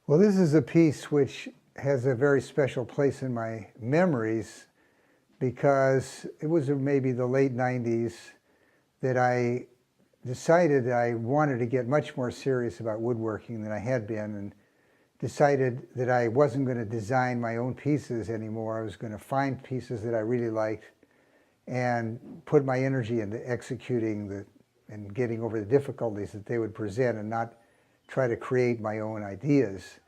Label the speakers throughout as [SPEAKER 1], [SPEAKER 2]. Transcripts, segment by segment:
[SPEAKER 1] Well, this is a piece which has a very special place in my memories because it was maybe the late 90s that I decided that I wanted to get much more serious about woodworking than I had been, and decided that I wasn't going to design my own pieces anymore. I was going to find pieces that I really liked and put my energy into executing and getting over the difficulties that they would present, and not try to create my own ideas.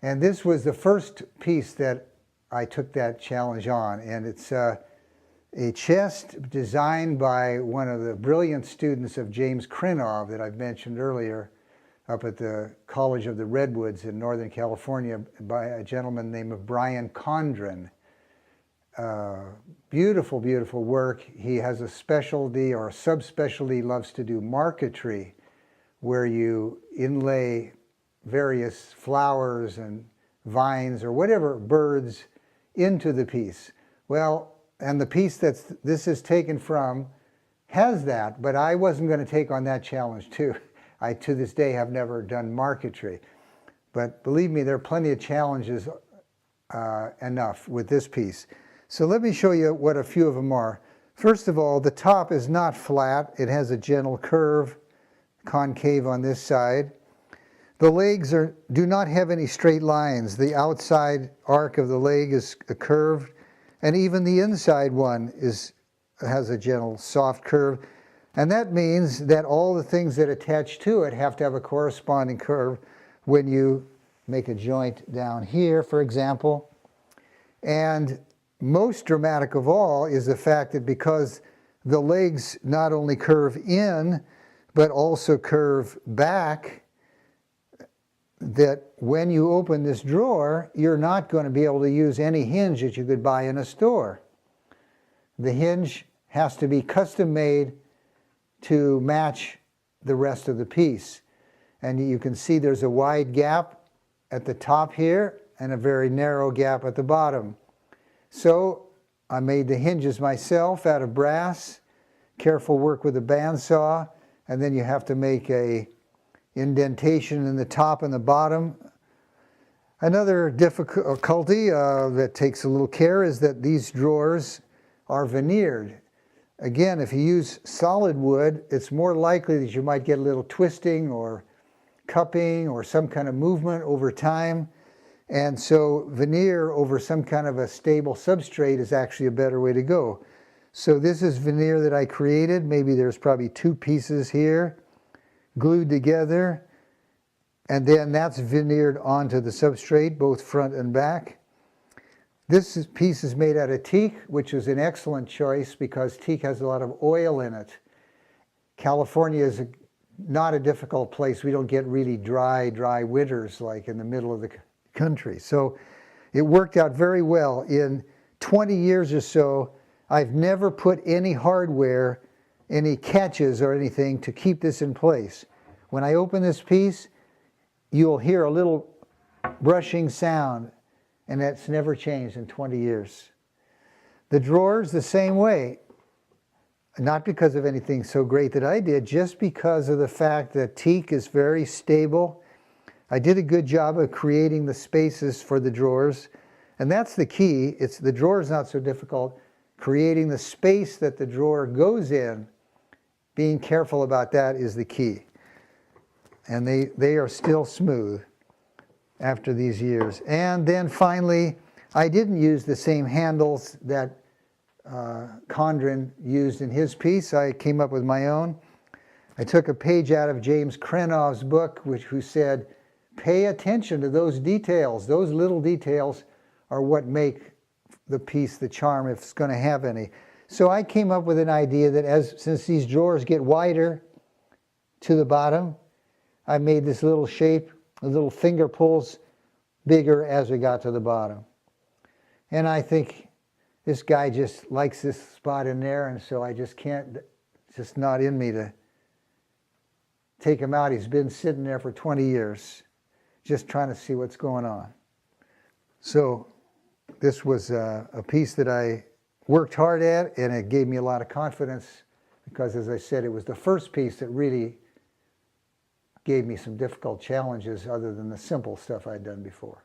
[SPEAKER 1] And this was the first piece that I took that challenge on, and it's a chest designed by one of the brilliant students of James Krenov that I've mentioned earlier, up at the College of the Redwoods in Northern California, by a gentleman named Brian Condron. Beautiful, beautiful work. He has a specialty or a subspecialty, loves to do marquetry, where you inlay various flowers and vines or whatever, birds, into the piece. Well, and the piece this is taken from has that, but I wasn't going to take on that challenge too. I, to this day, have never done marquetry. But believe me, there are plenty of challenges enough with this piece. So let me show you what a few of them are. First of all, the top is not flat. It has a gentle curve, concave on this side. The legs do not have any straight lines. The outside arc of the leg is curved, and even the inside one has a gentle, soft curve. And that means that all the things that attach to it have to have a corresponding curve when you make a joint down here, for example. And most dramatic of all is the fact that because the legs not only curve in, but also curve back, that when you open this drawer, you're not going to be able to use any hinge that you could buy in a store. The hinge has to be custom made to match the rest of the piece. And you can see there's a wide gap at the top here and a very narrow gap at the bottom. So I made the hinges myself out of brass, careful work with a bandsaw, and then you have to make a indentation in the top and the bottom. Another difficulty that takes a little care is that these drawers are veneered. Again, if you use solid wood, it's more likely that you might get a little twisting or cupping or some kind of movement over time. And so veneer over some kind of a stable substrate is actually a better way to go. So this is veneer that I created. Maybe there's probably 2 pieces here glued together, and then that's veneered onto the substrate, both front and back. This piece is made out of teak, which is an excellent choice because teak has a lot of oil in it. California is not a difficult place. We don't get really dry winters like in the middle of the country. So it worked out very well. In 20 years or so, I've never put any hardware, any catches or anything to keep this in place. When I open this piece, you'll hear a little brushing sound, and that's never changed in 20 years. The drawers, the same way. Not because of anything so great that I did, just because of the fact that teak is very stable. I did a good job of creating the spaces for the drawers, and that's the key. The drawer is not so difficult. Creating the space that the drawer goes in, being careful about that is the key. And they are still smooth after these years. And then finally, I didn't use the same handles that Condron used in his piece. I came up with my own. I took a page out of James Krenov's book, who said, pay attention to those details. Those little details are what make the piece the charm, if it's going to have any. So I came up with an idea that since these drawers get wider to the bottom, I made this little shape, the little finger pulls bigger as we got to the bottom. And I think this guy just likes this spot in there, and so I just can't, it's just not in me to take him out. He's been sitting there for 20 years, just trying to see what's going on. So this was a piece that I worked hard at, and it gave me a lot of confidence because, as I said, it was the first piece that really gave me some difficult challenges other than the simple stuff I'd done before.